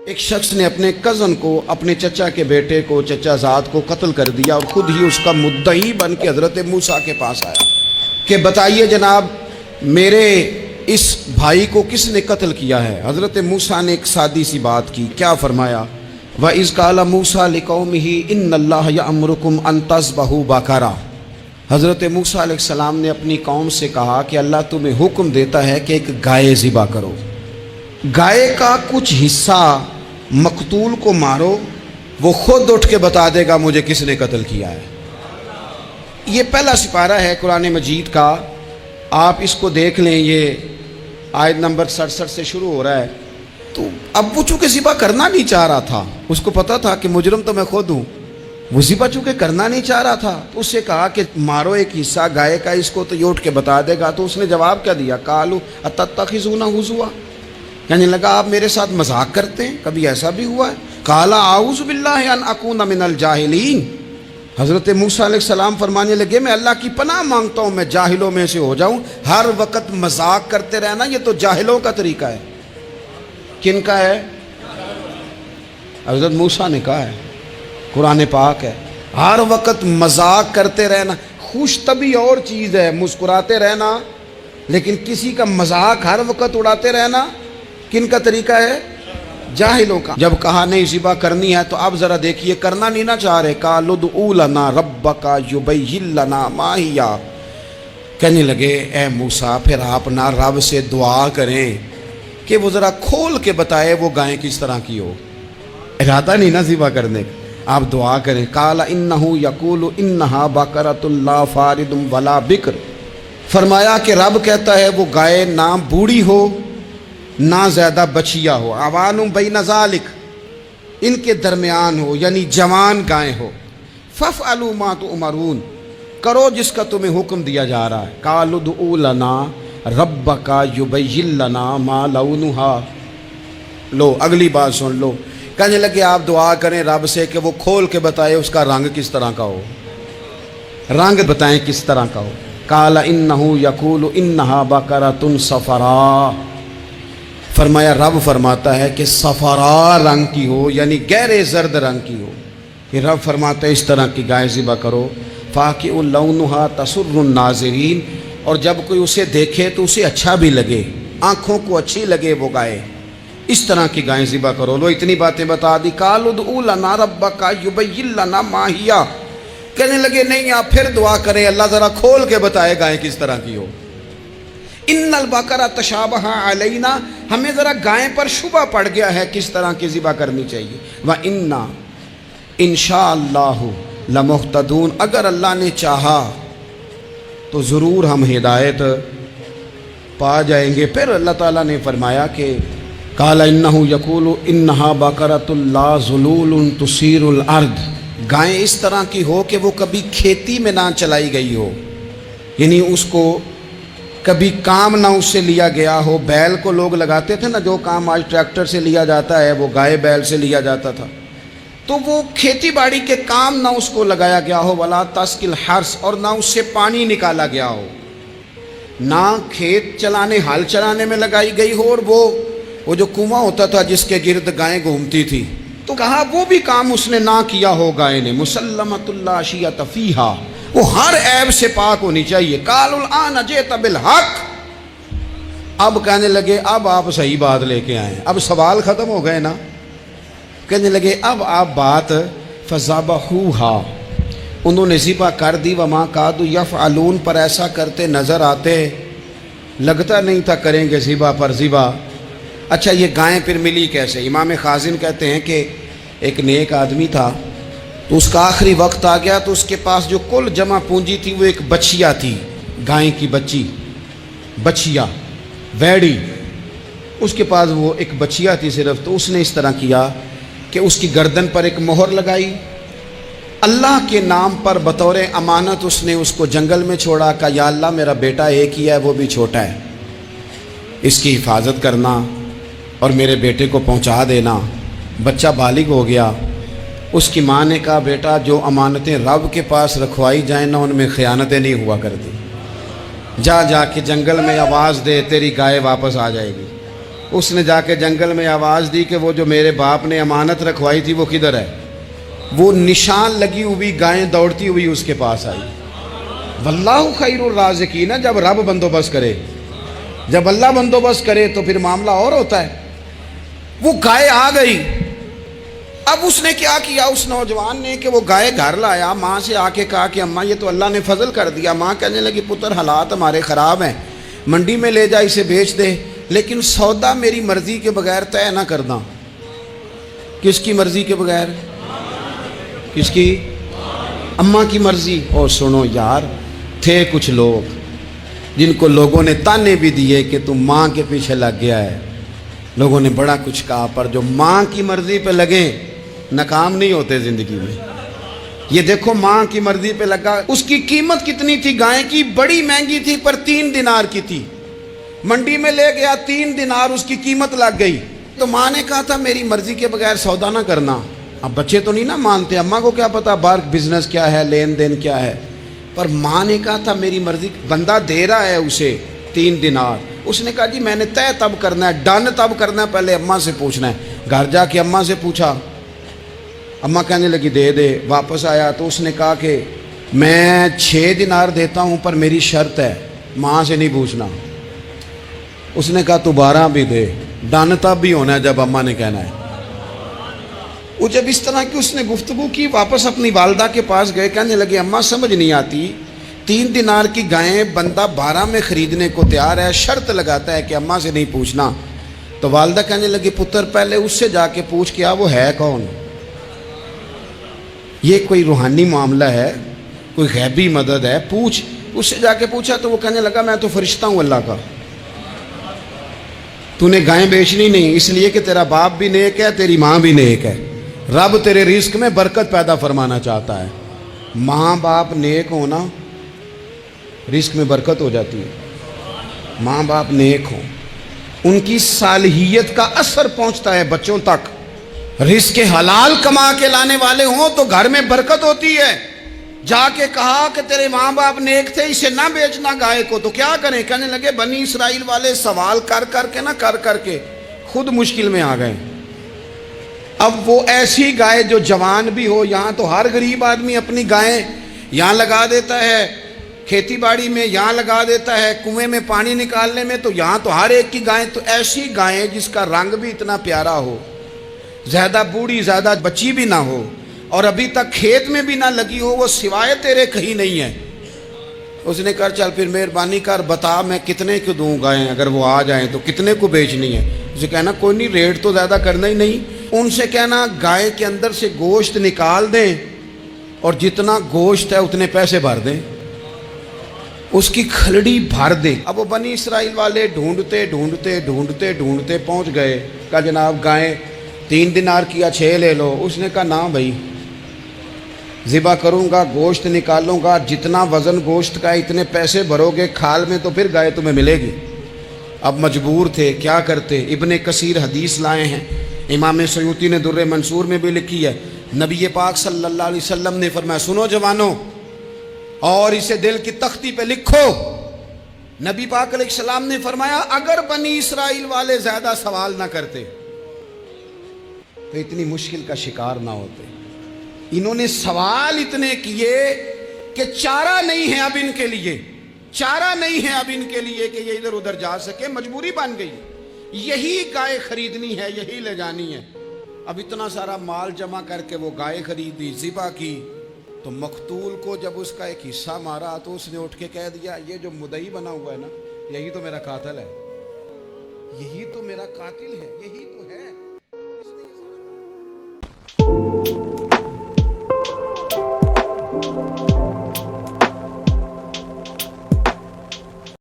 ایک شخص نے اپنے کزن کو، اپنے چچا کے بیٹے کو، چچا زاد کو قتل کر دیا اور خود ہی اس کا مدعی بن کے حضرت موسیٰ کے پاس آیا کہ بتائیے جناب میرے اس بھائی کو کس نے قتل کیا ہے؟ حضرت موسیٰ نے ایک سادی سی بات کی، کیا فرمایا؟ وَإِذْ قَالَ مُوسَىٰ لِقَوْمِهِ إِنَّ اللَّهَ يَأْمُرُكُمْ أَن تَذْبَحُوا بَقَرَةً۔ حضرت موسیٰ علیہ السلام نے اپنی قوم سے کہا کہ اللہ تمہیں حکم دیتا ہے کہ ایک گائے ذبح کرو، گائے کا کچھ حصہ مقتول کو مارو، وہ خود اٹھ کے بتا دے گا مجھے کس نے قتل کیا ہے۔ یہ پہلا سپارہ ہے قرآن مجید کا، آپ اس کو دیکھ لیں، یہ آیت نمبر 67 سے شروع ہو رہا ہے۔ تو اب وہ چونکہ ذبح کرنا نہیں چاہ رہا تھا، اس کو پتا تھا کہ مجرم تو میں خود ہوں، وہ ذبح چونکہ کرنا نہیں چاہ رہا تھا تو اس سے کہا کہ مارو ایک حصہ گائے کا، اس کو تو یہ اٹھ کے بتا دے گا۔ تو اس نے جواب کیا دیا؟ قالوا اتتخذون ہزوا، یعنی لگا آپ میرے ساتھ مذاق کرتے ہیں، کبھی ایسا بھی ہوا ہے؟ قال اعوذ باللہ ان اکون من الجاہلین، حضرت موسیٰ علیہ السلام فرمانے لگے میں اللہ کی پناہ مانگتا ہوں میں جاہلوں میں سے ہو جاؤں۔ ہر وقت مذاق کرتے رہنا یہ تو جاہلوں کا طریقہ ہے۔ کن کا ہے؟ حضرت موسیٰ نے کہا ہے، قرآن پاک ہے، ہر وقت مذاق کرتے رہنا۔ خوش طبعی اور چیز ہے، مسکراتے رہنا، لیکن کسی کا مذاق ہر وقت اڑاتے رہنا کن کا طریقہ ہے؟ جاہلوں کا۔ جب کہا نہیں ذبح کرنی ہے تو اب ذرا دیکھیے، کرنا نہیں نہ چاہ رہے، قالوا ادع لنا ربک یبین لنا ما ہی، کہنے لگے اے موسیٰ پھر آپ نہ رب سے دعا کریں کہ وہ ذرا کھول کے بتائے وہ گائیں کس طرح کی ہو۔ ارادہ نہیں نہ ذبح کرنے کا، آپ دعا کریں۔ قال انہ یقول انہا بقرۃ لا فارض ولا بکر، فرمایا کہ رب کہتا ہے وہ گائے نہ بوڑھی ہو نہ زیادہ بچیا ہو، عوان بین ذالک، ان کے درمیان ہو، یعنی جوان گائے ہو۔ فافعلوا ما تؤمرون، کرو جس کا تمہیں حکم دیا جا رہا ہے۔ قالوا ادع لنا ربک یبین لنا ما لونھا، لو اگلی بات سن لو، کہنے لگے آپ دعا کریں رب سے کہ وہ کھول کے بتائے اس کا رنگ کس طرح کا ہو، رنگ بتائیں کس طرح کا ہو۔ قال انہ یقول انہا بقرۃ صفراء، فرمایا رب فرماتا ہے کہ صفراء رنگ کی ہو، یعنی گہرے زرد رنگ کی ہو۔ کہ رب فرماتا ہے اس طرح کی گائے ذبح کرو۔ فاقع لونھا تسر الناظرین، اور جب کوئی اسے دیکھے تو اسے اچھا بھی لگے، آنکھوں کو اچھی لگے وہ گائے، اس طرح کی گائیں ذبح کرو۔ لو اتنی باتیں بتا دی۔ قالوا ادع لنا ربک یبین لنا ما ہی، کہنے لگے نہیں آپ پھر دعا کریں اللہ ذرا کھول کے بتائے گائیں کس طرح کی ہو۔ ان البقرہ تشابہ علینا، ہمیں ذرا گائیں پر شبہ پڑ گیا ہے کس طرح کی ذبح کرنی چاہیے۔ وَإِنَّا انشاءاللہ لمہتدون، اگر اللہ نے چاہا تو ضرور ہم ہدایت پا جائیں گے۔ پھر اللہ تعالیٰ نے فرمایا کہ قال انہ یقول انہا بقرۃ لا ذلول تثیر الارض، گائیں اس طرح کی ہو کہ وہ کبھی کھیتی میں نہ چلائی گئی ہو، یعنی اس کو کبھی کام نہ اس سے لیا گیا ہو۔ بیل کو لوگ لگاتے تھے نا، جو کام آج ٹریکٹر سے لیا جاتا ہے وہ گائے بیل سے لیا جاتا تھا، تو وہ کھیتی باڑی کے کام نہ اس کو لگایا گیا ہو۔ ولا تسقی الحرث، اور نہ اس سے پانی نکالا گیا ہو، نہ کھیت چلانے ہل چلانے میں لگائی گئی ہو، اور وہ جو کنواں ہوتا تھا جس کے گرد گائیں گھومتی تھی، تو کہا وہ بھی کام اس نے نہ کیا ہو گائے نے۔ مسلمۃ لا شیۃ فیہا، وہ ہر عیب سے پاک ہونی چاہیے۔ قالوا الآن جئت بالحق، اب کہنے لگے اب آپ صحیح بات لے کے آئیں، اب سوال ختم ہو گئے نا۔ کہنے لگے اب آپ بات فذبحوہا، انہوں نے ذبح کر دی۔ وما کادوا یفعلون، پر ایسا کرتے نظر آتے، لگتا نہیں تھا کریں گے ذبح پر ذبح۔ اچھا یہ گائیں پھر ملی کیسے؟ امام خازن کہتے ہیں کہ ایک نیک آدمی تھا، تو اس کا آخری وقت آ گیا، تو اس کے پاس جو کل جمع پونجی تھی وہ ایک بچیا تھی، گائیں کی بچی، بچیا ویڑی، اس کے پاس وہ ایک بچیا تھی صرف۔ تو اس نے اس طرح کیا کہ اس کی گردن پر ایک مہر لگائی، اللہ کے نام پر بطور امانت اس نے اس کو جنگل میں چھوڑا۔ کہا یا اللہ میرا بیٹا ایک ہی ہے، وہ بھی چھوٹا ہے، اس کی حفاظت کرنا اور میرے بیٹے کو پہنچا دینا۔ بچہ بالغ ہو گیا، اس کی ماں نے کہا بیٹا جو امانتیں رب کے پاس رکھوائی جائیں نا ان میں خیانتیں نہیں ہوا کرتی، جا کے جنگل میں آواز دے تیری گائے واپس آ جائے گی۔ اس نے جا کے جنگل میں آواز دی کہ وہ جو میرے باپ نے امانت رکھوائی تھی وہ کدھر ہے؟ وہ نشان لگی ہوئی گائیں دوڑتی ہوئی اس کے پاس آئی. واللہ خیر الرازقین. جب رب بندوبست کرے، جب اللہ بندوبست کرے تو پھر معاملہ اور ہوتا ہے. وہ گائے آ گئی. اب اس نے کیا کیا اس نوجوان نے کہ وہ گائے گھر لایا، ماں سے آ کے کہا کہ اماں یہ تو اللہ نے فضل کر دیا. ماں کہنے لگی پتر حالات ہمارے خراب ہیں، منڈی میں لے جا اسے بیچ دے، لیکن سودا میری مرضی کے بغیر طے نہ کرنا. کس کی مرضی کے بغیر؟ کس کی؟ اماں کی مرضی. اور سنو یار، تھے کچھ لوگ جن کو لوگوں نے تانے بھی دیے کہ تم ماں کے پیچھے لگ گیا ہے، لوگوں نے بڑا کچھ کہا، پر جو ماں کی مرضی پہ لگیں ناکام نہیں ہوتے زندگی میں. یہ دیکھو ماں کی مرضی پہ لگا. اس کی قیمت کتنی تھی گائے کی؟ بڑی مہنگی تھی، پر 3 دینار کی تھی. منڈی میں لے گیا، 3 دینار اس کی قیمت لگ گئی. تو ماں نے کہا تھا میری مرضی کے بغیر سودا نہ کرنا. اب بچے تو نہیں نا مانتے، اماں کو کیا پتا باہر بزنس کیا ہے، لین دین کیا ہے. پر ماں نے کہا تھا میری مرضی. بندہ دے رہا ہے اسے 3 دینار. اس نے کہا جی میں نے طے تب کرنا ہے، ڈن تب کرنا ہے، پہلے اماں سے پوچھنا ہے. گھر جا کے اماں سے پوچھا، اماں کہنے لگی دے دے. واپس آیا تو اس نے کہا کہ میں 6 دینار دیتا ہوں پر میری شرط ہے، ماں سے نہیں پوچھنا. اس نے کہا تو 12 بھی دے. ڈن تب بھی ہونا ہے جب اماں نے کہنا ہے. وہ جب اس طرح کی اس نے گفتگو کی، واپس اپنی والدہ کے پاس گئے، کہنے لگے اماں سمجھ نہیں آتی، 3 دینار کی گائیں بندہ 12 میں خریدنے کو تیار ہے، شرط لگاتا ہے کہ اماں سے نہیں پوچھنا. تو والدہ کہنے لگی پتر پہلے اس سے جا کے پوچھ کیا وہ ہے کون. یہ کوئی روحانی معاملہ ہے، کوئی غیبی مدد ہے، پوچھ. اس سے جا کے پوچھا تو وہ کہنے لگا میں تو فرشتہ ہوں اللہ کا، تو نے گائیں بیچنی نہیں، اس لیے کہ تیرا باپ بھی نیک ہے، تیری ماں بھی نیک ہے، رب تیرے رزق میں برکت پیدا فرمانا چاہتا ہے. ماں باپ نیک ہونا رزق میں برکت ہو جاتی ہے. ماں باپ نیک ہوں، ان کی صالحیت کا اثر پہنچتا ہے بچوں تک. رزق حلال کما کے لانے والے ہوں تو گھر میں برکت ہوتی ہے. جا کے کہا کہ تیرے ماں باپ نیک تھے، اسے نہ بیچنا گائے کو، تو کیا کریں؟ کہنے لگے بنی اسرائیل والے سوال کر کر کے خود مشکل میں آ گئے. اب وہ ایسی گائے جو جوان بھی ہو، یہاں تو ہر غریب آدمی اپنی گائیں یہاں لگا دیتا ہے، کھیتی باڑی میں یہاں لگا دیتا ہے، کنویں میں پانی نکالنے میں تو یہاں تو ہر ایک کی گائیں. تو ایسی گائیں جس کا رنگ بھی اتنا پیارا ہو، زیادہ بوڑھی زیادہ بچی بھی نہ ہو، اور ابھی تک کھیت میں بھی نہ لگی ہو، وہ سوائے تیرے کہیں نہیں ہے. اس نے کہا چل پھر مہربانی کر بتا میں کتنے کو دوں گائیں، اگر وہ آ جائیں تو کتنے کو بیچنی ہے. اسے کہنا کوئی نہیں، ریٹ تو زیادہ کرنا ہی نہیں. ان سے کہنا گائے کے اندر سے گوشت نکال دیں اور جتنا گوشت ہے اتنے پیسے بھر دیں، اس کی کھلڑی بھر دیں. اب وہ بنی اسرائیل والے ڈھونڈتے پہنچ گئے. کہا جناب گائیں 3 دینار کیا 6 لے لو. اس نے کہا نہ بھائی، ذبح کروں گا، گوشت نکالوں گا، جتنا وزن گوشت کا اتنے پیسے بھرو گے کھال میں تو پھر گائے تمہیں ملے گی. اب مجبور تھے، کیا کرتے؟ ابن کثیر حدیث لائے ہیں، امام سیوطی نے در منصور میں بھی لکھی ہے. نبی پاک صلی اللہ علیہ وسلم نے فرمایا سنو جوانوں، اور اسے دل کی تختی پہ لکھو. نبی پاک علیہ السلام نے فرمایا اگر بنی اسرائیل والے زیادہ سوال نہ کرتے تو اتنی مشکل کا شکار نہ ہوتے. انہوں نے سوال اتنے کیے کہ چارہ نہیں ہے اب ان کے لیے، چارہ نہیں ہے اب ان کے لیے کہ یہ ادھر ادھر جا سکے. مجبوری بن گئی، یہی گائے خریدنی ہے، یہی لے جانی ہے. اب اتنا سارا مال جمع کر کے وہ گائے خریدی، ذبح کی. تو مقتول کو جب اس کا ایک حصہ مارا تو اس نے اٹھ کے کہہ دیا یہ جو مدعی بنا ہوا ہے نا، یہی تو میرا قاتل ہے، یہی تو میرا قاتل ہے، یہی تو ہے.